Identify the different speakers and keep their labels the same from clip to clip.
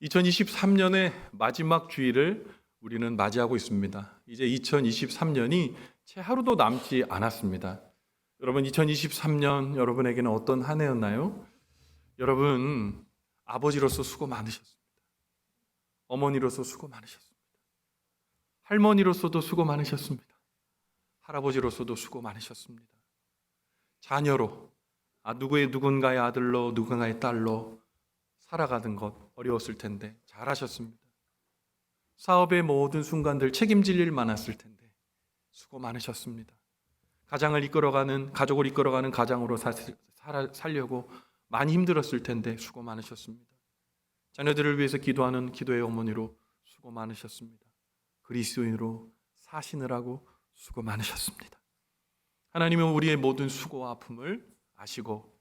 Speaker 1: 2023년의 마지막 주일을 우리는 맞이하고 있습니다. 이제 2023년이 채 하루도 남지 않았습니다. 여러분, 2023년 여러분에게는 어떤 한 해였나요? 여러분, 아버지로서 수고 많으셨습니다. 어머니로서 수고 많으셨습니다. 할머니로서도 수고 많으셨습니다. 할아버지로서도 수고 많으셨습니다. 자녀로, 누군가의 아들로, 누군가의 딸로 살아가는 것 어려웠을 텐데 잘하셨습니다. 사업의 모든 순간들 책임질 일 많았을 텐데 수고 많으셨습니다. 가족을 이끌어가는 가장으로 살려고 많이 힘들었을 텐데 수고 많으셨습니다. 자녀들을 위해서 기도하는 기도의 어머니로 수고 많으셨습니다. 그리스도인으로 사시느라고 수고 많으셨습니다. 하나님은 우리의 모든 수고와 아픔을 아시고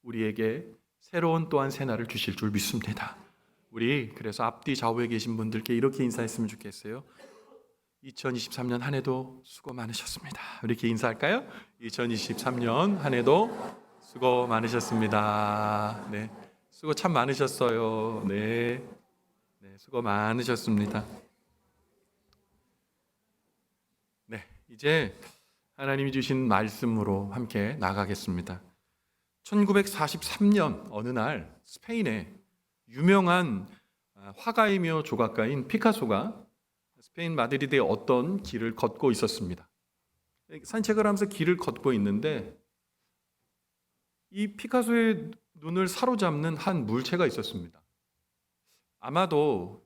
Speaker 1: 우리에게 새로운 또한 새날을 주실 줄 믿습니다. 우리 그래서 앞뒤 좌우에 계신 분들께 이렇게 인사했으면 좋겠어요. 2023년 한 해도 수고 많으셨습니다. 이렇게 인사할까요? 2023년 한 해도 수고 많으셨습니다. 네, 수고 참 많으셨어요. 네, 수고 많으셨습니다. 네, 이제 하나님이 주신 말씀으로 함께 나가겠습니다. 1943년 어느 날 스페인의 유명한 화가이며 조각가인 피카소가 스페인 마드리드의 어떤 길을 걷고 있었습니다. 산책을 하면서 길을 걷고 있는데 이 피카소의 눈을 사로잡는 한 물체가 있었습니다. 아마도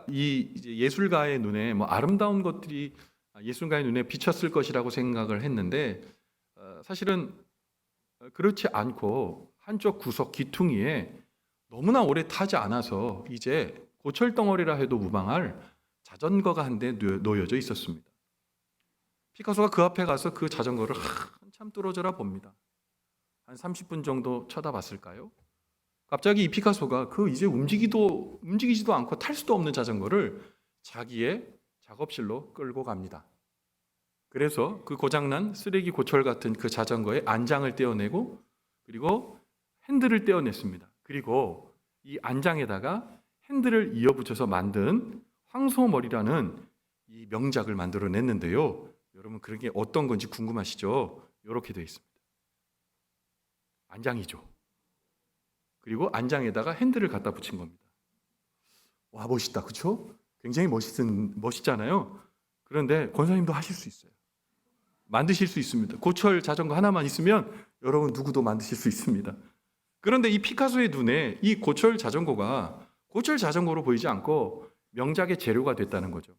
Speaker 1: 예술가의 눈에 아름다운 것들이 예술가의 눈에 비쳤을 것이라고 생각을 했는데 사실은 그렇지 않고 한쪽 구석 귀퉁이에 너무나 오래 타지 않아서 이제 고철덩어리라 해도 무방할 자전거가 한 대 놓여져 있었습니다. 피카소가 그 앞에 가서 그 자전거를 한참 뚫어져라 봅니다. 한 30분 정도 쳐다봤을까요? 갑자기 이 피카소가 이제 움직이지도 않고 탈 수도 없는 자전거를 자기의 작업실로 끌고 갑니다. 그래서 그 고장난 쓰레기 고철 같은 그 자전거의 안장을 떼어내고 그리고 핸들을 떼어냈습니다. 그리고 이 안장에다가 핸들을 이어붙여서 만든 황소머리라는 이 명작을 만들어냈는데요. 여러분 그게 어떤 건지 궁금하시죠? 이렇게 되어 있습니다. 안장이죠. 그리고 안장에다가 핸들을 갖다 붙인 겁니다. 와, 멋있다, 그렇죠? 굉장히 멋있잖아요. 그런데 권사님도 하실 수 있어요. 만드실 수 있습니다. 고철 자전거 하나만 있으면 여러분 누구도 만드실 수 있습니다. 그런데 이 피카소의 눈에 이 고철 자전거가 고철 자전거로 보이지 않고 명작의 재료가 됐다는 거죠.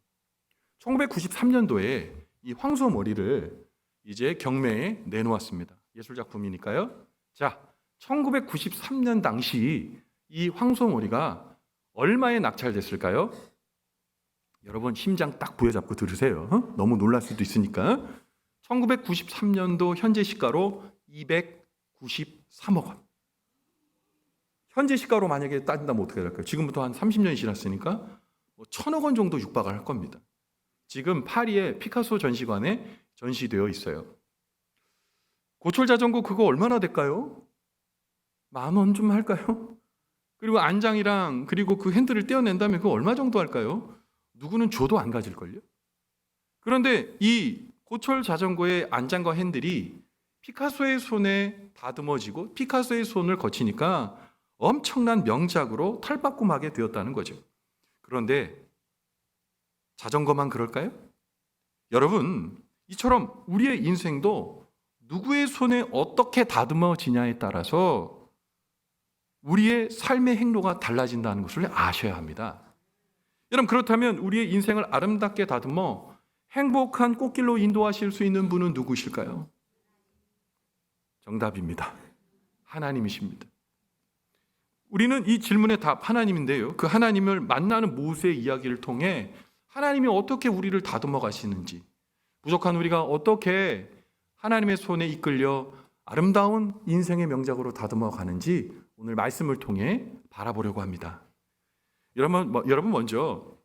Speaker 1: 1993년도에 이 황소머리를 이제 경매에 내놓았습니다. 예술작품이니까요. 자, 1993년 당시 이 황소머리가 얼마에 낙찰됐을까요? 여러분 심장 딱 부여잡고 들으세요. 너무 놀랄 수도 있으니까. 1993년도 현재 시가로 293억 원. 현재 시가로 만약에 따진다면 어떻게 될까요? 지금부터 한 30년이 지났으니까 1,000억 원 정도 육박을 할 겁니다. 지금 파리의 피카소 전시관에 전시되어 있어요. 고철 자전거 그거 얼마나 될까요? 10,000원 좀 할까요? 그리고 안장이랑 그리고 그 핸들을 떼어낸다면 그거 얼마 정도 할까요? 누구는 줘도 안 가질걸요? 그런데 이 고철 자전거의 안장과 핸들이 피카소의 손에 다듬어지고 피카소의 손을 거치니까 엄청난 명작으로 탈바꿈하게 되었다는 거죠. 그런데 자전거만 그럴까요? 여러분, 이처럼 우리의 인생도 누구의 손에 어떻게 다듬어지냐에 따라서 우리의 삶의 행로가 달라진다는 것을 아셔야 합니다. 여러분, 그렇다면 우리의 인생을 아름답게 다듬어 행복한 꽃길로 인도하실 수 있는 분은 누구실까요? 정답입니다. 하나님이십니다. 우리는 이 질문의 답 하나님인데요. 그 하나님을 만나는 모세의 이야기를 통해 하나님이 어떻게 우리를 다듬어 가시는지, 부족한 우리가 어떻게 하나님의 손에 이끌려 아름다운 인생의 명작으로 다듬어 가는지 오늘 말씀을 통해 바라보려고 합니다. 여러분 먼저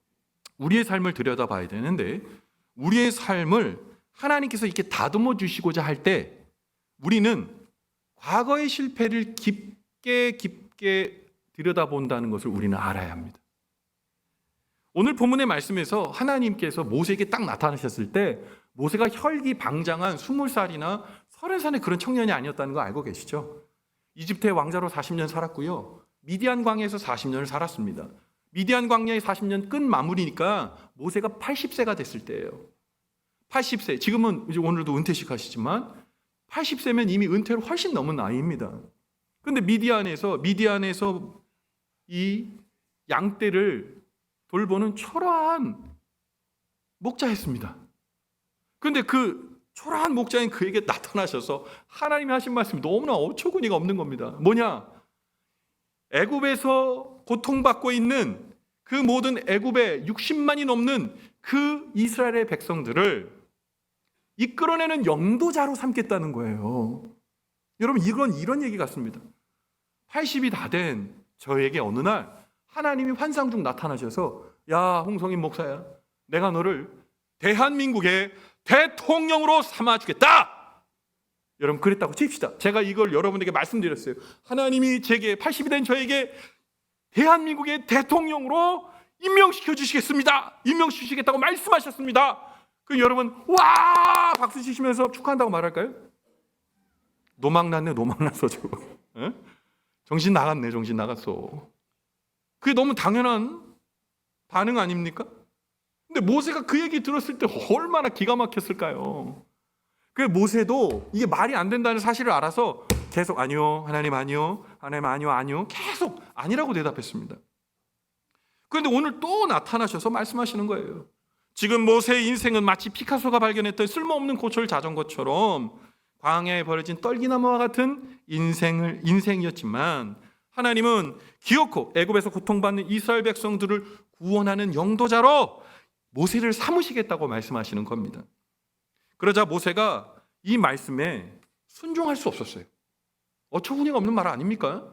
Speaker 1: 우리의 삶을 들여다봐야 되는데 우리의 삶을 하나님께서 이렇게 다듬어 주시고자 할 때 우리는 과거의 실패를 깊게 들여다본다는 것을 우리는 알아야 합니다. 오늘 본문의 말씀에서 하나님께서 모세에게 딱 나타나셨을 때 모세가 혈기방장한 20살이나 30살의 그런 청년이 아니었다는 거 알고 계시죠? 이집트의 왕자로 40년 살았고요. 미디안 광야에서 40년을 살았습니다. 미디안 광야의 40년 끝 마무리니까 모세가 80세가 됐을 때예요. 80세, 지금은 이제 오늘도 은퇴식 하시지만 80세면 이미 은퇴를 훨씬 넘은 나이입니다. 그런데 미디안에서 이 양떼를 돌보는 초라한 목자였습니다. 그런데 그 초라한 목자인 그에게 나타나셔서 하나님이 하신 말씀이 너무나 어처구니가 없는 겁니다. 뭐냐? 애굽에서 고통받고 있는 그 모든 애굽의 60만이 넘는 그 이스라엘의 백성들을 이끌어내는 영도자로 삼겠다는 거예요. 여러분, 이런 얘기 같습니다. 80이 다 된 저에게 어느 날 하나님이 환상 중 나타나셔서, 야, 홍성인 목사야, 내가 너를 대한민국의 대통령으로 삼아주겠다. 여러분, 그랬다고 칩시다. 제가 이걸 여러분에게 말씀드렸어요. 하나님이 제게 80이 된 저에게 대한민국의 대통령으로 임명시켜 주시겠습니다. 임명시켜 주시겠다고 말씀하셨습니다. 그럼 여러분, 와, 박수 치시면서 축하한다고 말할까요? 노망 났네, 노망 났어 지금. 정신 나갔네, 정신 나갔어. 그게 너무 당연한 반응 아닙니까? 근데 모세가 그 얘기 들었을 때 얼마나 기가 막혔을까요? 그 모세도 이게 말이 안 된다는 사실을 알아서 계속 아니요, 하나님 아니요, 하나님 아니요, 아니요, 계속 아니라고 대답했습니다. 그런데 오늘 또 나타나셔서 말씀하시는 거예요. 지금 모세의 인생은 마치 피카소가 발견했던 쓸모없는 고철 자전거처럼 광야에 버려진 떨기나무와 같은 인생이었지만 하나님은 기어코 애굽에서 고통받는 이스라엘 백성들을 구원하는 영도자로 모세를 삼으시겠다고 말씀하시는 겁니다. 그러자 모세가 이 말씀에 순종할 수 없었어요. 어처구니가 없는 말 아닙니까?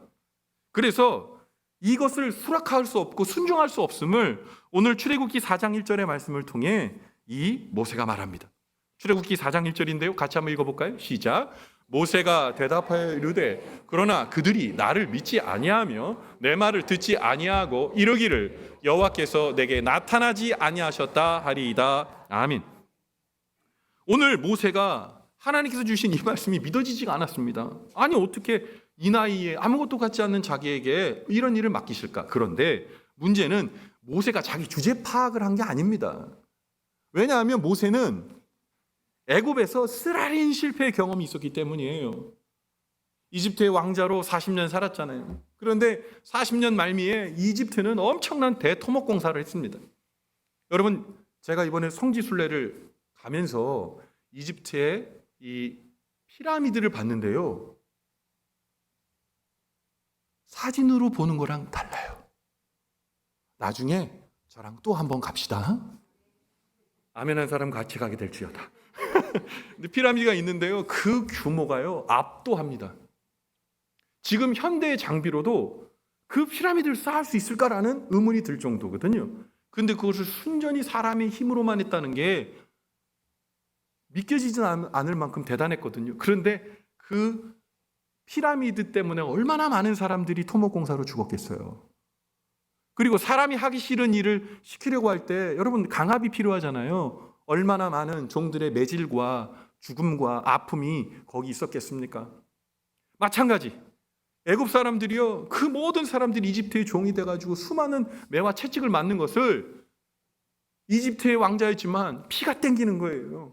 Speaker 1: 그래서 이것을 수락할 수 없고 순종할 수 없음을 오늘 출애굽기 4장 1절의 말씀을 통해 이 모세가 말합니다. 출애굽기 4장 1절인데요. 같이 한번 읽어볼까요? 시작. 모세가 대답하여 이르되 그러나 그들이 나를 믿지 아니하며 내 말을 듣지 아니하고 이르기를 여호와께서 내게 나타나지 아니하셨다 하리이다. 아멘. 오늘 모세가 하나님께서 주신 이 말씀이 믿어지지가 않았습니다. 아니, 어떻게 이 나이에 아무것도 같지 않는 자기에게 이런 일을 맡기실까? 그런데 문제는 모세가 자기 주제 파악을 한 게 아닙니다. 왜냐하면 모세는 애굽에서 쓰라린 실패의 경험이 있었기 때문이에요. 이집트의 왕자로 40년 살았잖아요. 그런데 40년 말미에 이집트는 엄청난 대토목 공사를 했습니다. 여러분, 제가 이번에 성지순례를 가면서 이집트의 이 피라미드를 봤는데요, 사진으로 보는 거랑 달라요. 나중에 저랑 또 한번 갑시다. 아멘한 사람 같이 가게 될지어다. 근데 피라미드가 있는데요, 그 규모가요 압도합니다. 지금 현대의 장비로도 그 피라미드를 쌓을 수 있을까라는 의문이 들 정도거든요. 근데 그것을 순전히 사람의 힘으로만 했다는 게 믿겨지지 않을 만큼 대단했거든요. 그런데 그 피라미드 때문에 얼마나 많은 사람들이 토목공사로 죽었겠어요. 그리고 사람이 하기 싫은 일을 시키려고 할 때 여러분, 강압이 필요하잖아요. 얼마나 많은 종들의 매질과 죽음과 아픔이 거기 있었겠습니까? 마찬가지, 애굽 사람들이요, 그 모든 사람들이 이집트의 종이 돼가지고 수많은 매와 채찍을 맞는 것을 이집트의 왕자였지만 피가 땡기는 거예요.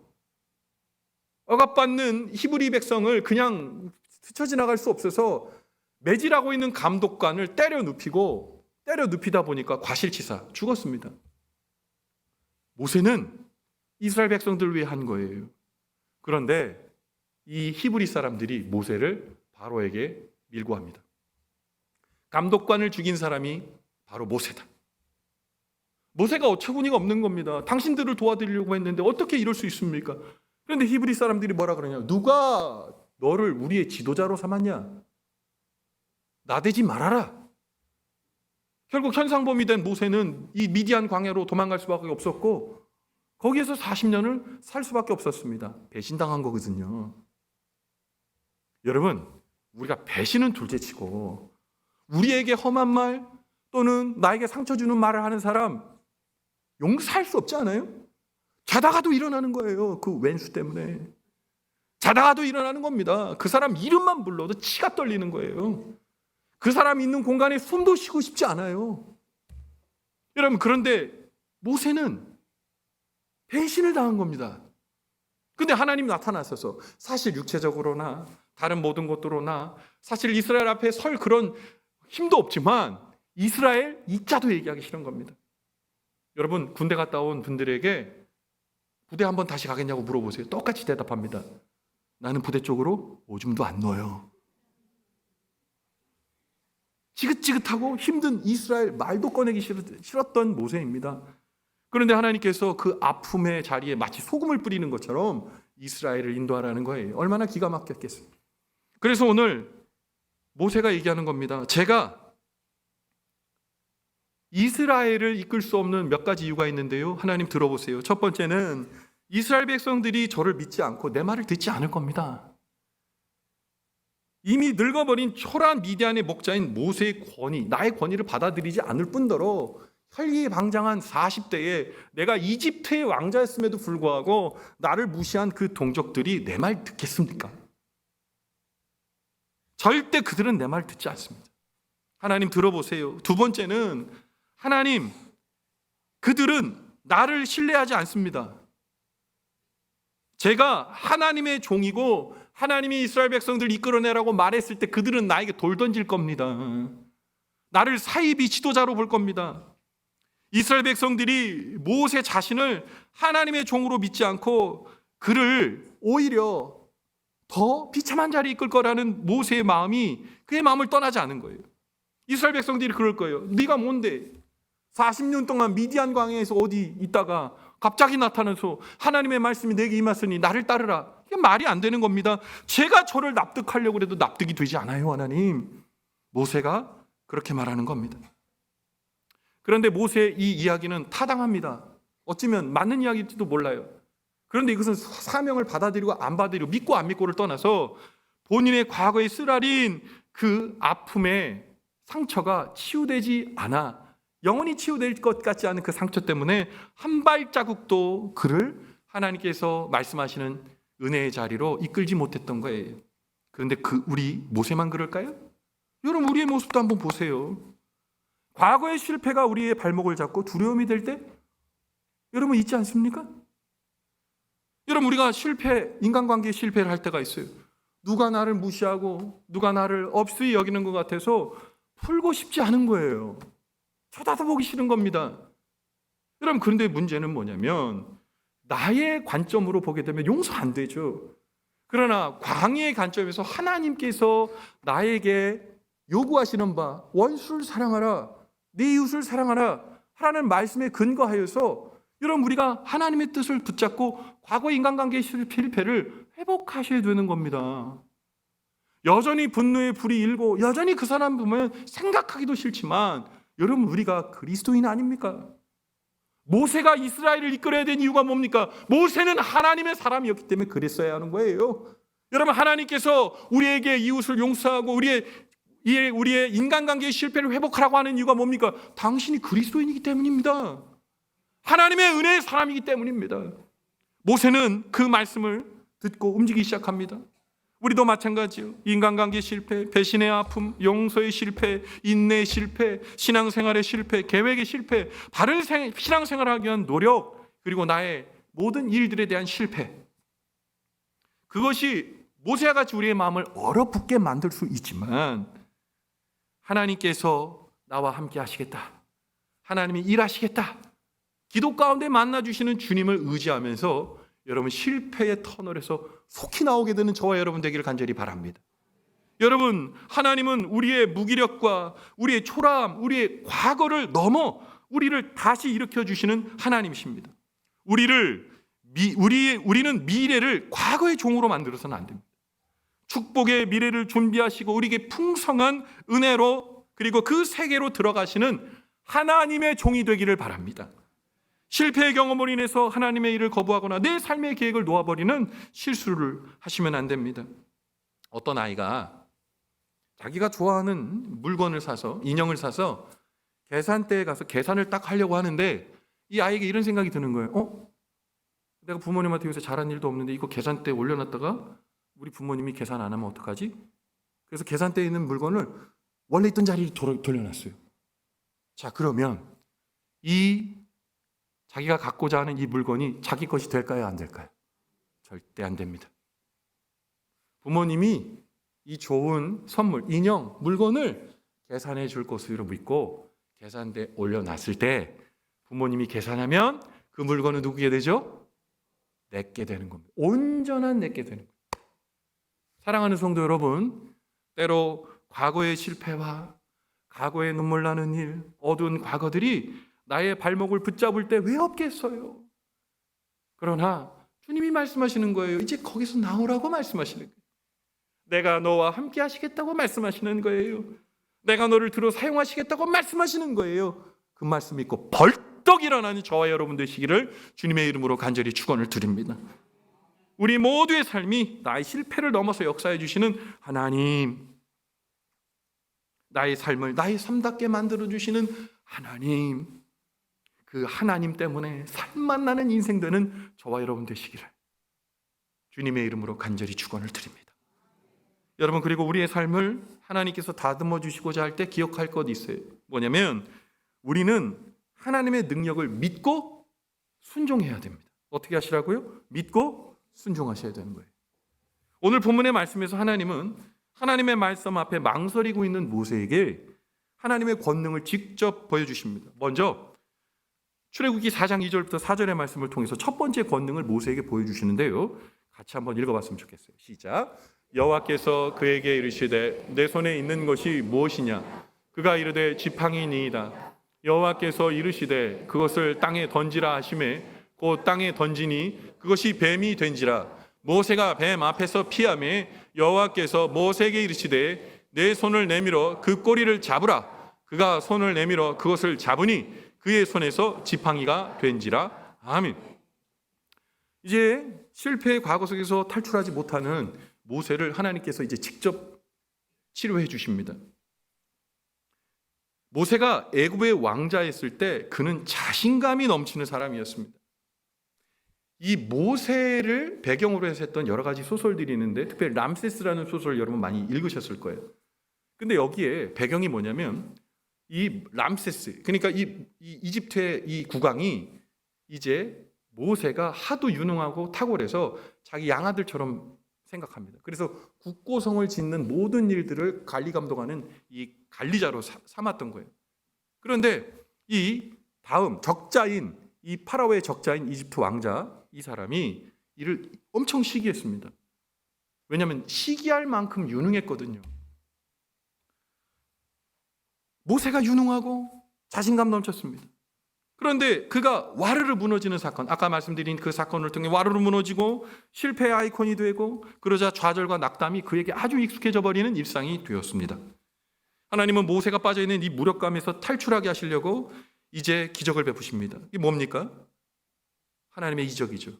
Speaker 1: 억압받는 히브리 백성을 그냥 스쳐 지나갈 수 없어서 매질하고 있는 감독관을 때려 눕히다 보니까 과실치사 죽었습니다. 모세는 이스라엘 백성들을 위해 한 거예요. 그런데 이 히브리 사람들이 모세를 바로에게 밀고 합니다. 감독관을 죽인 사람이 바로 모세다. 모세가 어처구니가 없는 겁니다. 당신들을 도와드리려고 했는데 어떻게 이럴 수 있습니까? 그런데 히브리 사람들이 뭐라 그러냐? 누가 너를 우리의 지도자로 삼았냐? 나대지 말아라. 결국 현상범이 된 모세는 이 미디안 광야로 도망갈 수밖에 없었고 거기에서 40년을 살 수밖에 없었습니다. 배신당한 거거든요. 여러분, 우리가 배신은 둘째치고 우리에게 험한 말 또는 나에게 상처 주는 말을 하는 사람, 용서할 수 없지 않아요? 자다가도 일어나는 거예요. 그 왼수 때문에. 자다가도 일어나는 겁니다. 그 사람 이름만 불러도 치가 떨리는 거예요. 그 사람 있는 공간에 숨도 쉬고 싶지 않아요. 여러분, 그런데 모세는 배신을 당한 겁니다. 근데 하나님 나타나셔서 사실 육체적으로나 다른 모든 것들로나 사실 이스라엘 앞에 설 그런 힘도 없지만 이스라엘 이자도 얘기하기 싫은 겁니다. 여러분, 군대 갔다 온 분들에게 부대 한번 다시 가겠냐고 물어보세요. 똑같이 대답합니다. 나는 부대 쪽으로 오줌도 안 넣어요. 지긋지긋하고 힘든 이스라엘 말도 꺼내기 싫었던 모세입니다. 그런데 하나님께서 그 아픔의 자리에 마치 소금을 뿌리는 것처럼 이스라엘을 인도하라는 거예요. 얼마나 기가 막혔겠어요. 그래서 오늘 모세가 얘기하는 겁니다. 제가 이스라엘을 이끌 수 없는 몇 가지 이유가 있는데요. 하나님 들어보세요. 첫 번째는 이스라엘 백성들이 저를 믿지 않고 내 말을 듣지 않을 겁니다. 이미 늙어버린 초라한 미디안의 목자인 모세의 권위, 나의 권위를 받아들이지 않을 뿐더러 혈기방장한 40대에 내가 이집트의 왕자였음에도 불구하고 나를 무시한 그 동족들이 내 말 듣겠습니까? 절대 그들은 내 말 듣지 않습니다. 하나님 들어보세요. 두 번째는 하나님, 그들은 나를 신뢰하지 않습니다. 제가 하나님의 종이고 하나님이 이스라엘 백성들을 이끌어내라고 말했을 때 그들은 나에게 돌 던질 겁니다. 나를 사이비 지도자로 볼 겁니다. 이스라엘 백성들이 모세 자신을 하나님의 종으로 믿지 않고 그를 오히려 더 비참한 자리에 이끌 거라는 모세의 마음이 그의 마음을 떠나지 않은 거예요. 이스라엘 백성들이 그럴 거예요. 네가 뭔데? 40년 동안 미디안 광야에서 어디 있다가 갑자기 나타나서 하나님의 말씀이 내게 임했으니 나를 따르라. 이게 말이 안 되는 겁니다. 제가 저를 납득하려고 해도 납득이 되지 않아요, 하나님. 모세가 그렇게 말하는 겁니다. 그런데 모세의 이 이야기는 타당합니다. 어쩌면 맞는 이야기일지도 몰라요. 그런데 이것은 사명을 받아들이고 안 받아들이고 믿고 안 믿고를 떠나서 본인의 과거에 쓰라린 그 아픔의 상처가 치유되지 않아 영원히 치유될 것 같지 않은 그 상처 때문에 한 발자국도 그를 하나님께서 말씀하시는 은혜의 자리로 이끌지 못했던 거예요. 그런데 우리 모세만 그럴까요? 여러분, 우리의 모습도 한번 보세요. 과거의 실패가 우리의 발목을 잡고 두려움이 될 때 여러분 있지 않습니까? 여러분, 우리가 인간관계에 실패를 할 때가 있어요. 누가 나를 무시하고 누가 나를 없이 여기는 것 같아서 풀고 싶지 않은 거예요. 쳐다도 보기 싫은 겁니다. 여러분, 그런데 문제는 뭐냐면 나의 관점으로 보게 되면 용서 안 되죠. 그러나 광야의 관점에서 하나님께서 나에게 요구하시는 바 원수를 사랑하라, 네 이웃을 사랑하라 하라는 말씀에 근거하여서 여러분, 우리가 하나님의 뜻을 붙잡고 과거의 인간관계의 실패를 회복하셔야 되는 겁니다. 여전히 분노의 불이 일고 여전히 그 사람 보면 생각하기도 싫지만 여러분, 우리가 그리스도인 아닙니까? 모세가 이스라엘을 이끌어야 된 이유가 뭡니까? 모세는 하나님의 사람이었기 때문에 그랬어야 하는 거예요. 여러분, 하나님께서 우리에게 이웃을 용서하고 우리의 인간관계의 실패를 회복하라고 하는 이유가 뭡니까? 당신이 그리스도인이기 때문입니다. 하나님의 은혜의 사람이기 때문입니다. 모세는 그 말씀을 듣고 움직이기 시작합니다. 우리도 마찬가지요. 인간관계 실패, 배신의 아픔, 용서의 실패, 인내의 실패, 신앙생활의 실패, 계획의 실패, 바른 신앙생활을 하기 위한 노력, 그리고 나의 모든 일들에 대한 실패. 그것이 모세와 같이 우리의 마음을 얼어붙게 만들 수 있지만 하나님께서 나와 함께 하시겠다, 하나님이 일하시겠다, 기도 가운데 만나주시는 주님을 의지하면서 여러분, 실패의 터널에서 속히 나오게 되는 저와 여러분 되기를 간절히 바랍니다. 여러분, 하나님은 우리의 무기력과 우리의 초라함, 우리의 과거를 넘어 우리를 다시 일으켜 주시는 하나님이십니다. 우리는 미래를 과거의 종으로 만들어서는 안 됩니다. 축복의 미래를 준비하시고 우리에게 풍성한 은혜로 그리고 그 세계로 들어가시는 하나님의 종이 되기를 바랍니다. 실패의 경험으로 인해서 하나님의 일을 거부하거나 내 삶의 계획을 놓아버리는 실수를 하시면 안 됩니다. 어떤 아이가 자기가 좋아하는 물건을 사서, 인형을 사서 계산대에 가서 계산을 딱 하려고 하는데 이 아이에게 이런 생각이 드는 거예요. 내가 부모님한테 요새 잘한 일도 없는데 이거 계산대에 올려놨다가 우리 부모님이 계산 안 하면 어떡하지? 그래서 계산대에 있는 물건을 원래 있던 자리로 돌려놨어요. 자, 그러면 이 자기가 갖고자 하는 이 물건이 자기 것이 될까요? 안 될까요? 절대 안 됩니다. 부모님이 이 좋은 선물, 인형, 물건을 계산해 줄 것으로 믿고 계산대에 올려놨을 때 부모님이 계산하면 그 물건은 누구게 되죠? 내게 되는 겁니다. 온전한 내게 되는 거예요. 사랑하는 성도 여러분, 때로 과거의 실패와 과거의 눈물 나는 일, 어두운 과거들이 나의 발목을 붙잡을 때 왜 없겠어요? 그러나 주님이 말씀하시는 거예요. 이제 거기서 나오라고 말씀하시는 거예요. 내가 너와 함께 하시겠다고 말씀하시는 거예요. 내가 너를 들어 사용하시겠다고 말씀하시는 거예요. 그 말씀 믿고 벌떡 일어나는 저와 여러분 되시기를 주님의 이름으로 간절히 축원을 드립니다. 우리 모두의 삶이 나의 실패를 넘어서 역사해 주시는 하나님, 나의 삶을 나의 삶답게 만들어 주시는 하나님, 그 하나님 때문에 살만 나는 인생 되는 저와 여러분 되시기를 주님의 이름으로 간절히 축원을 드립니다. 여러분, 그리고 우리의 삶을 하나님께서 다듬어 주시고자 할 때 기억할 것 있어요. 뭐냐면 우리는 하나님의 능력을 믿고 순종해야 됩니다. 어떻게 하시라고요? 믿고 순종하셔야 되는 거예요. 오늘 본문의 말씀에서 하나님은 하나님의 말씀 앞에 망설이고 있는 모세에게 하나님의 권능을 직접 보여주십니다. 먼저 출애굽기 4장 2절부터 4절의 말씀을 통해서 첫 번째 권능을 모세에게 보여주시는데요. 같이 한번 읽어봤으면 좋겠어요. 시작. 여호와께서 그에게 이르시되 내 손에 있는 것이 무엇이냐? 그가 이르되 지팡이니이다. 여호와께서 이르시되 그것을 땅에 던지라 하시매 곧 땅에 던지니 그것이 뱀이 된지라. 모세가 뱀 앞에서 피하매 여호와께서 모세에게 이르시되 내 손을 내밀어 그 꼬리를 잡으라. 그가 손을 내밀어 그것을 잡으니 그의 손에서 지팡이가 된지라. 아멘. 이제 실패의 과거 속에서 탈출하지 못하는 모세를 하나님께서 이제 직접 치료해 주십니다. 모세가 애굽의 왕자였을 때 그는 자신감이 넘치는 사람이었습니다. 이 모세를 배경으로 해서 했던 여러 가지 소설들이 있는데 특별히 람세스라는 소설 여러분 많이 읽으셨을 거예요. 근데 여기에 배경이 뭐냐면 이 람세스, 그러니까 이 이집트의 이 국왕이 이제 모세가 하도 유능하고 탁월해서 자기 양아들처럼 생각합니다. 그래서 국고성을 짓는 모든 일들을 관리 감독하는 이 관리자로 삼았던 거예요. 그런데 이 다음 적자인 이 파라오의 적자인 이집트 왕자 이 사람이 이를 엄청 시기했습니다. 왜냐하면 시기할 만큼 유능했거든요. 모세가 유능하고 자신감 넘쳤습니다. 그런데 그가 와르르 무너지는 사건, 아까 말씀드린 그 사건을 통해 와르르 무너지고 실패의 아이콘이 되고 그러자 좌절과 낙담이 그에게 아주 익숙해져 버리는 일상이 되었습니다. 하나님은 모세가 빠져있는 이 무력감에서 탈출하게 하시려고 이제 기적을 베푸십니다. 이게 뭡니까? 하나님의 이적이죠.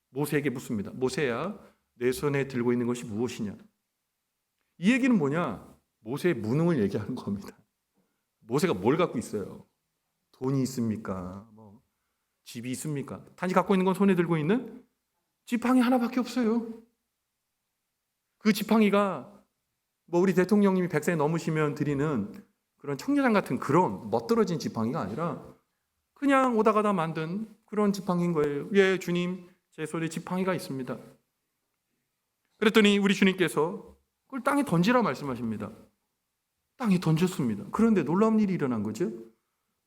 Speaker 1: 모세에게 묻습니다. 모세야, 내 손에 들고 있는 것이 무엇이냐? 이 얘기는 뭐냐? 모세의 무능을 얘기하는 겁니다. 모세가 뭘 갖고 있어요? 돈이 있습니까? 집이 있습니까? 단지 갖고 있는 건 손에 들고 있는 지팡이 하나밖에 없어요. 그 지팡이가 우리 대통령님이 100세 넘으시면 드리는 그런 청계장 같은 그런 멋들어진 지팡이가 아니라 그냥 오다 가다 만든 그런 지팡이인 거예요. 예, 주님, 제 손에 지팡이가 있습니다. 그랬더니 우리 주님께서 그걸 땅에 던지라 말씀하십니다. 땅에 던졌습니다. 그런데 놀라운 일이 일어난 거죠.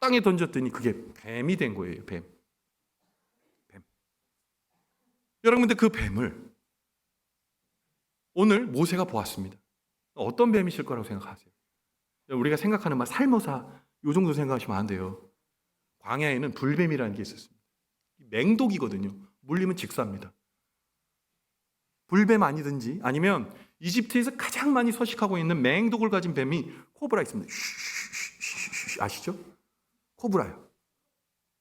Speaker 1: 땅에 던졌더니 그게 뱀이 된 거예요. 뱀. 여러분, 근데 그 뱀을 오늘 모세가 보았습니다. 어떤 뱀이실 거라고 생각하세요? 우리가 생각하는 살모사 요 정도 생각하시면 안 돼요. 광야에는 불뱀이라는 게 있었습니다. 맹독이거든요. 물리면 직사입니다. 불뱀 아니든지 아니면 이집트에서 가장 많이 서식하고 있는 맹독을 가진 뱀이 코브라 있습니다. 아시죠? 코브라요.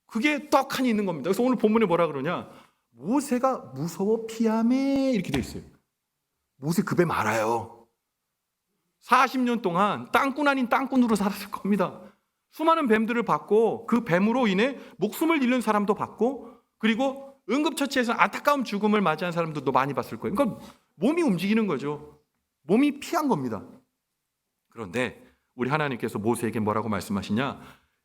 Speaker 1: 그게 떡하니 있는 겁니다. 그래서 오늘 본문에 뭐라 그러냐? 모세가 무서워 피하매 이렇게 돼 있어요. 모세 그 뱀 알아요. 40년 동안 땅꾼 아닌 땅꾼으로 살았을 겁니다. 수많은 뱀들을 받고 그 뱀으로 인해 목숨을 잃는 사람도 봤고, 그리고 응급처치에서 안타까운 죽음을 맞이한 사람들도 많이 봤을 거예요. 그러니까 몸이 움직이는 거죠. 몸이 피한 겁니다. 그런데 우리 하나님께서 모세에게 뭐라고 말씀하시냐?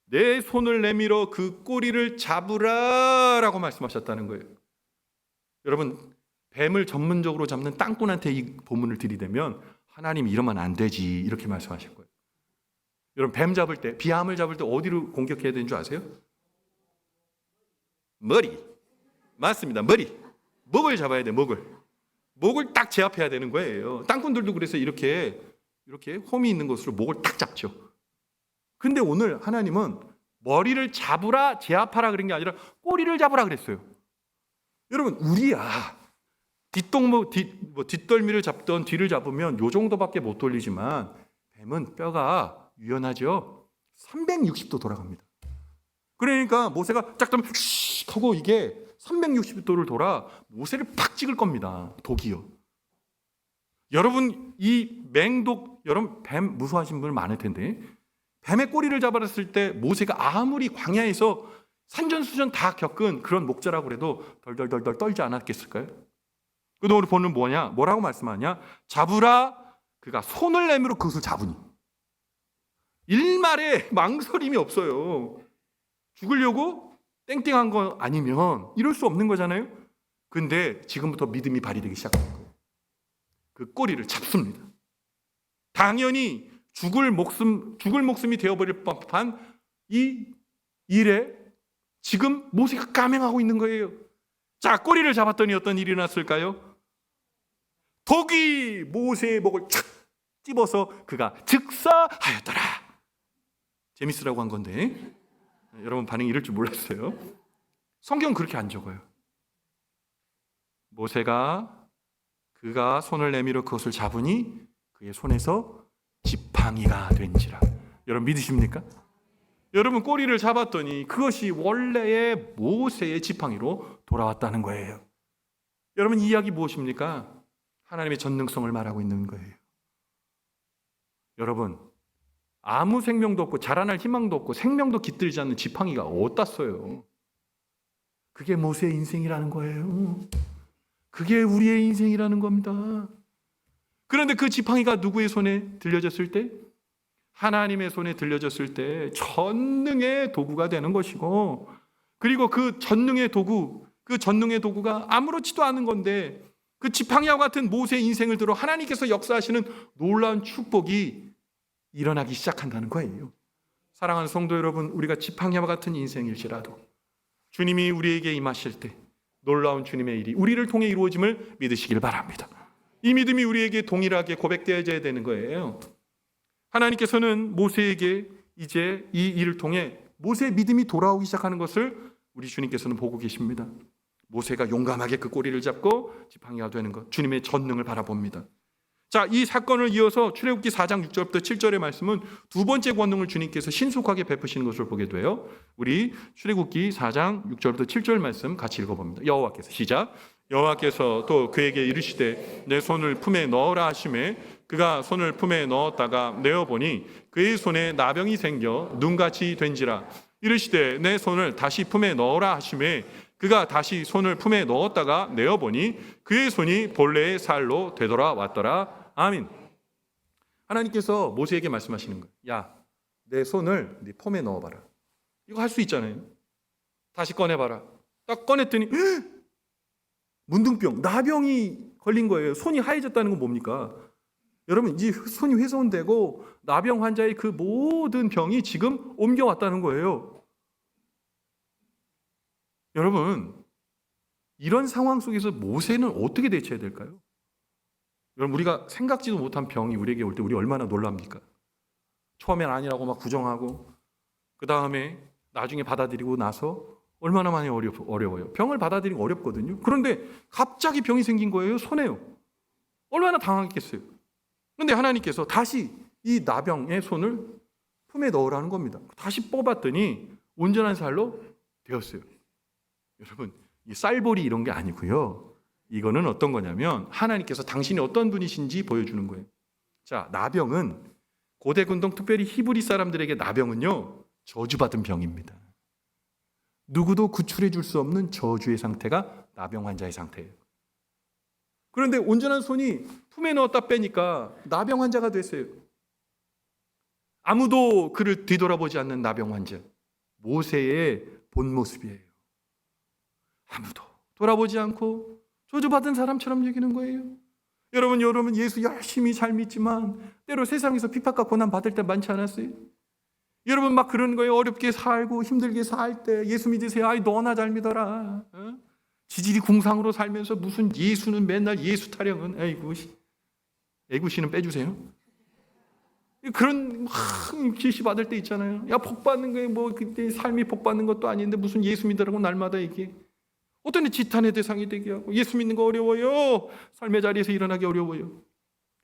Speaker 1: 내 손을 내밀어 그 꼬리를 잡으라 라고 말씀하셨다는 거예요. 여러분, 뱀을 전문적으로 잡는 땅꾼한테 이 본문을 들이대면 하나님이 이러면 안 되지 이렇게 말씀하실 거예요. 여러분, 뱀 잡을 때, 비암을 잡을 때 어디로 공격해야 되는 줄 아세요? 머리. 맞습니다. 머리. 목을 잡아야 돼. 목을 딱 제압해야 되는 거예요. 땅꾼들도 그래서 이렇게 홈이 있는 곳으로 목을 딱 잡죠. 근데 오늘 하나님은 머리를 잡으라, 제압하라 그런 게 아니라 꼬리를 잡으라 그랬어요. 여러분, 우리야 뒷덜미를 잡던 뒤를 잡으면 요 정도밖에 못 돌리지만 뱀은 뼈가 유연하죠. 360도 돌아갑니다. 그러니까 모세가 짝 하면 휙 하고 이게 360도를 돌아 모세를 팍 찍을 겁니다. 독이요. 여러분, 이 맹독, 여러분 뱀 무서워하시는 분들 많을 텐데, 뱀의 꼬리를 잡았을 때 모세가 아무리 광야에서 산전수전 다 겪은 그런 목자라고 해도 덜덜덜덜 떨지 않았겠을까요? 그런데 오늘 본은 뭐라고 말씀하냐? 잡으라, 그가 손을 내밀어 그것을 잡으니. 일말에 망설임이 없어요. 죽으려고 땡땡한 거 아니면 이럴 수 없는 거잖아요. 근데 지금부터 믿음이 발휘되기 시작하는 거예요. 그 꼬리를 잡습니다. 당연히 죽을 목숨이 되어버릴 법한 이 일에 지금 모세가 감행하고 있는 거예요. 자, 꼬리를 잡았더니 어떤 일이 났을까요? 독이 모세의 목을 착 찝어서 그가 즉사하였더라. 재밌으라고 한 건데 여러분 반응이 이럴 줄 몰랐어요. 성경은 그렇게 안 적어요. 그가 손을 내밀어 그것을 잡으니 그의 손에서 지팡이가 된지라. 여러분 믿으십니까? 여러분, 꼬리를 잡았더니 그것이 원래의 모세의 지팡이로 돌아왔다는 거예요. 여러분, 이 이야기 무엇입니까? 하나님의 전능성을 말하고 있는 거예요. 여러분, 아무 생명도 없고 자라날 희망도 없고 생명도 깃들지 않는 지팡이가 어디다 써요? 그게 모세의 인생이라는 거예요. 그게 우리의 인생이라는 겁니다. 그런데 그 지팡이가 누구의 손에 들려졌을 때? 하나님의 손에 들려졌을 때 전능의 도구가 되는 것이고, 그리고 그 전능의 도구가 아무렇지도 않은 건데 그 지팡이와 같은 모세의 인생을 들어 하나님께서 역사하시는 놀라운 축복이 일어나기 시작한다는 거예요. 사랑하는 성도 여러분, 우리가 지팡이와 같은 인생일지라도 주님이 우리에게 임하실 때 놀라운 주님의 일이 우리를 통해 이루어짐을 믿으시길 바랍니다. 이 믿음이 우리에게 동일하게 고백되어져야 되는 거예요. 하나님께서는 모세에게 이제 이 일을 통해 모세의 믿음이 돌아오기 시작하는 것을 우리 주님께서는 보고 계십니다. 모세가 용감하게 그 꼬리를 잡고 지팡이가 되는 것, 주님의 전능을 바라봅니다. 자, 이 사건을 이어서 출애굽기 4장 6절부터 7절의 말씀은 두 번째 권능을 주님께서 신속하게 베푸시는 것을 보게 돼요. 우리 출애굽기 4장 6절부터 7절 말씀 같이 읽어봅니다. 여호와께서 시작. 여호와께서 또 그에게 이르시되 내 손을 품에 넣으라 하시매 그가 손을 품에 넣었다가 내어보니 그의 손에 나병이 생겨 눈같이 된지라. 이르시되 내 손을 다시 품에 넣으라 하시매 그가 다시 손을 품에 넣었다가 내어보니 그의 손이 본래의 살로 되돌아왔더라. 아멘. 하나님께서 모세에게 말씀하시는 거예요. 야, 내 손을 네 폼에 넣어봐라. 이거 할 수 있잖아요. 다시 꺼내봐라. 딱 꺼냈더니 문둥병, 나병이 걸린 거예요. 손이 하얘졌다는 건 뭡니까? 여러분, 이 손이 훼손되고 나병 환자의 그 모든 병이 지금 옮겨왔다는 거예요. 여러분, 이런 상황 속에서 모세는 어떻게 대처해야 될까요? 여러분, 우리가 생각지도 못한 병이 우리에게 올 때 우리 얼마나 놀랍니까? 처음엔 아니라고 막 부정하고 그 다음에 나중에 받아들이고 나서 얼마나 많이 어려워요. 병을 받아들이기 어렵거든요. 그런데 갑자기 병이 생긴 거예요. 손에요. 얼마나 당황했겠어요. 그런데 하나님께서 다시 이 나병의 손을 품에 넣으라는 겁니다. 다시 뽑았더니 온전한 살로 되었어요. 여러분, 이 쌀보리 이런 게 아니고요. 이거는 어떤 거냐면 하나님께서 당신이 어떤 분이신지 보여주는 거예요. 자, 나병은 고대 근동 특별히 히브리 사람들에게 나병은요, 저주받은 병입니다. 누구도 구출해 줄 수 없는 저주의 상태가 나병 환자의 상태예요. 그런데 온전한 손이 품에 넣었다 빼니까 나병 환자가 됐어요. 아무도 그를 뒤돌아보지 않는 나병 환자. 모세의 본 모습이에요. 아무도 돌아보지 않고 저주받은 사람처럼 여기는 거예요. 여러분 예수 열심히 잘 믿지만 때로 세상에서 핍박과 고난 받을 때 많지 않았어요? 여러분 막 그러는 거예요. 어렵게 살고 힘들게 살 때 예수 믿으세요. 아이 너나 잘 믿어라. 지질이 궁상으로 살면서 무슨 예수는 맨날 예수 타령은 애구씨는 빼주세요. 그런 막 계시 받을 때 있잖아요. 야 복 받는 거에 뭐 그때 삶이 복 받는 것도 아닌데 무슨 예수 믿으라고 날마다 이게 어떤 지탄의 대상이 되게 하고 예수 믿는 거 어려워요. 삶의 자리에서 일어나기 어려워요.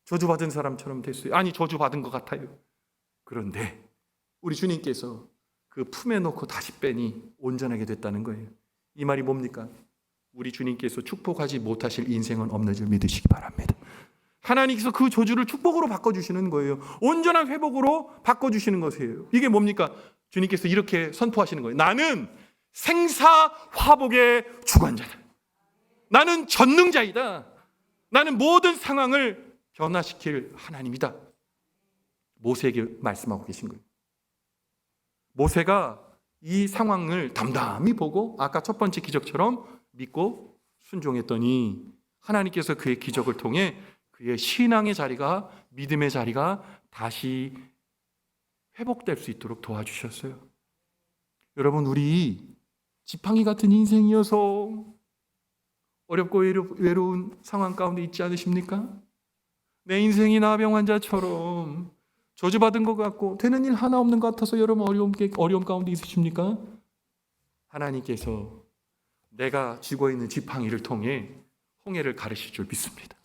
Speaker 1: 저주받은 사람처럼 됐어요. 아니 저주받은 것 같아요. 그런데 우리 주님께서 그 품에 놓고 다시 빼니 온전하게 됐다는 거예요. 이 말이 뭡니까? 우리 주님께서 축복하지 못하실 인생은 없는 줄 믿으시기 바랍니다. 하나님께서 그 저주를 축복으로 바꿔주시는 거예요. 온전한 회복으로 바꿔주시는 것이에요. 이게 뭡니까? 주님께서 이렇게 선포하시는 거예요. 나는 생사화복의 주관자다. 나는 전능자이다. 나는 모든 상황을 변화시킬 하나님이다. 모세에게 말씀하고 계신 거예요. 모세가 이 상황을 담담히 보고 아까 첫 번째 기적처럼 믿고 순종했더니 하나님께서 그의 기적을 통해 그의 신앙의 자리가, 믿음의 자리가 다시 회복될 수 있도록 도와주셨어요. 여러분, 우리 지팡이 같은 인생이어서 어렵고 외로운 상황 가운데 있지 않으십니까? 내 인생이 나병 환자처럼 저주받은 것 같고 되는 일 하나 없는 것 같아서 여러분 어려움 가운데 있으십니까? 하나님께서 내가 쥐고 있는 지팡이를 통해 홍해를 가르칠 줄 믿습니다.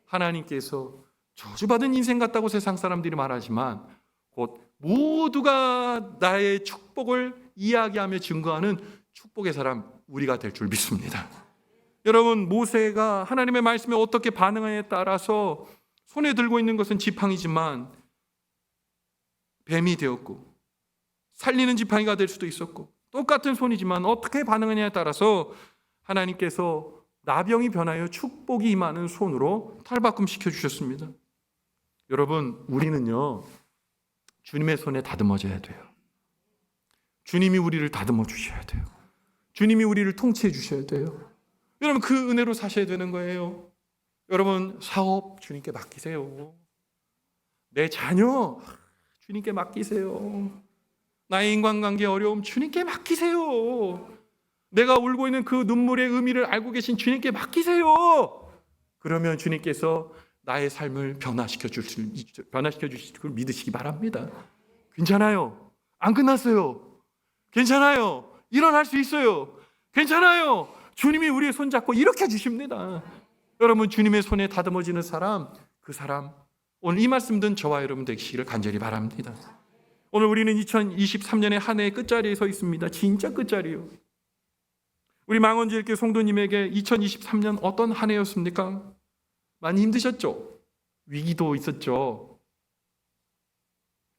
Speaker 1: 하나님께서 저주받은 인생 같다고 세상 사람들이 말하지만 곧 모두가 나의 축복을 이야기하며 증거하는 축복의 사람 우리가 될 줄 믿습니다. 여러분, 모세가 하나님의 말씀에 어떻게 반응하냐에 따라서 손에 들고 있는 것은 지팡이지만 뱀이 되었고 살리는 지팡이가 될 수도 있었고 똑같은 손이지만 어떻게 반응하냐에 따라서 하나님께서 나병이 변하여 축복이 임하는 손으로 탈바꿈 시켜주셨습니다. 여러분, 우리는요 주님의 손에 다듬어져야 돼요. 주님이 우리를 다듬어 주셔야 돼요. 주님이 우리를 통치해 주셔야 돼요. 여러분, 그 은혜로 사셔야 되는 거예요. 여러분, 사업 주님께 맡기세요. 내 자녀 주님께 맡기세요. 나의 인간관계 어려움 주님께 맡기세요. 내가 울고 있는 그 눈물의 의미를 알고 계신 주님께 맡기세요. 그러면 주님께서 나의 삶을 변화시켜 주실 걸 믿으시기 바랍니다. 괜찮아요. 안 끝났어요. 괜찮아요. 일어날 수 있어요. 괜찮아요. 주님이 우리의 손 잡고 일으켜 주십니다. 여러분, 주님의 손에 다듬어지는 사람, 그 사람 오늘 이 말씀 듣는 저와 여러분 되시기를 간절히 바랍니다. 오늘 우리는 2023년의 한 해의 끝자리에 서 있습니다. 진짜 끝자리요. 우리 망원지일교 성도님에게 2023년 어떤 한 해였습니까? 많이 힘드셨죠? 위기도 있었죠.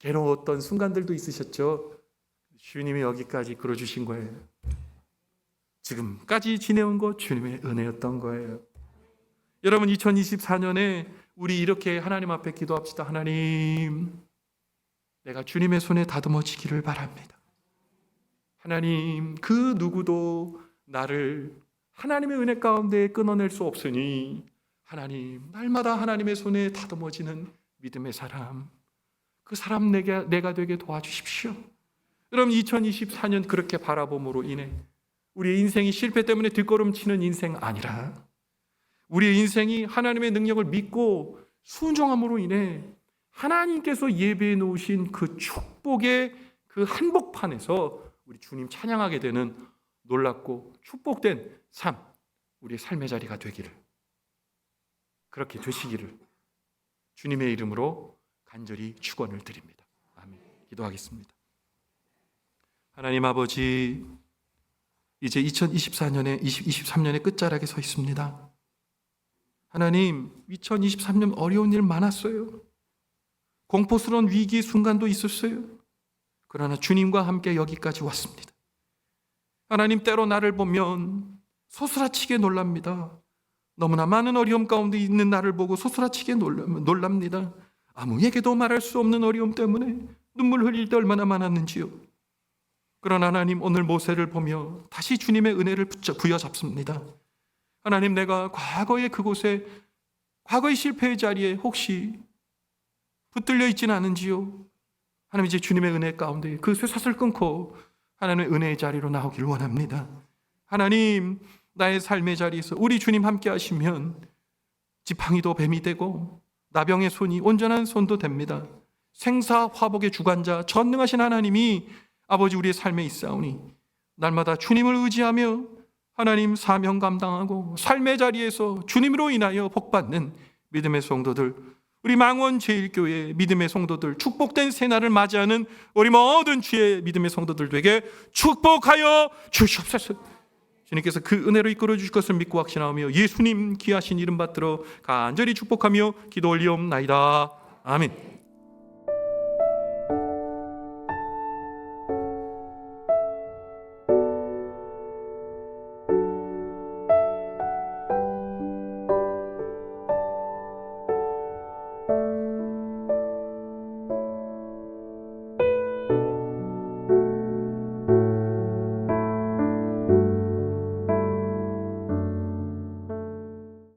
Speaker 1: 괴로웠던 순간들도 있으셨죠. 주님이 여기까지 끌어주신 거예요. 지금까지 지내온 것 주님의 은혜였던 거예요. 여러분, 2024년에 우리 이렇게 하나님 앞에 기도합시다. 하나님, 내가 주님의 손에 다듬어지기를 바랍니다. 하나님, 그 누구도 나를 하나님의 은혜 가운데 끊어낼 수 없으니 하나님, 날마다 하나님의 손에 다듬어지는 믿음의 사람, 그 사람 내가 되게 도와주십시오. 여러분, 2024년 그렇게 바라봄으로 인해 우리의 인생이 실패 때문에 뒷걸음치는 인생 아니라 우리의 인생이 하나님의 능력을 믿고 순종함으로 인해 하나님께서 예배해 놓으신 그 축복의 그 한복판에서 우리 주님 찬양하게 되는 놀랍고 축복된 삶, 우리의 삶의 자리가 되기를, 그렇게 되시기를 주님의 이름으로 간절히 축원을 드립니다. 아멘. 기도하겠습니다. 하나님 아버지, 이제 2023년의 끝자락에 서 있습니다. 하나님, 2023년 어려운 일 많았어요. 공포스러운 위기 순간도 있었어요. 그러나 주님과 함께 여기까지 왔습니다. 하나님, 때로 나를 보면 소스라치게 놀랍니다. 너무나 많은 어려움 가운데 있는 나를 보고 소스라치게 놀랍니다. 아무에게도 말할 수 없는 어려움 때문에 눈물 흘릴 때 얼마나 많았는지요. 그러나 하나님, 오늘 모세를 보며 다시 주님의 은혜를 부여잡습니다. 하나님, 내가 과거의 그곳에, 과거의 실패의 자리에 혹시 붙들려 있지는 않은지요. 하나님, 이제 주님의 은혜 가운데 그 쇠사슬 끊고 하나님의 은혜의 자리로 나오기를 원합니다. 하나님, 나의 삶의 자리에서 우리 주님 함께 하시면 지팡이도 뱀이 되고 나병의 손이 온전한 손도 됩니다. 생사화복의 주관자 전능하신 하나님이 아버지 우리의 삶에 있사오니 날마다 주님을 의지하며 하나님 사명 감당하고 삶의 자리에서 주님으로 인하여 복받는 믿음의 성도들, 우리 망원 제1교회 믿음의 성도들, 축복된 새날을 맞이하는 우리 모든 주의 믿음의 성도들 되게 축복하여 주시옵소서. 주님께서 그 은혜로 이끌어 주실 것을 믿고 확신하며 예수님 귀하신 이름 받들어 간절히 축복하며 기도 올리옵나이다. 아멘.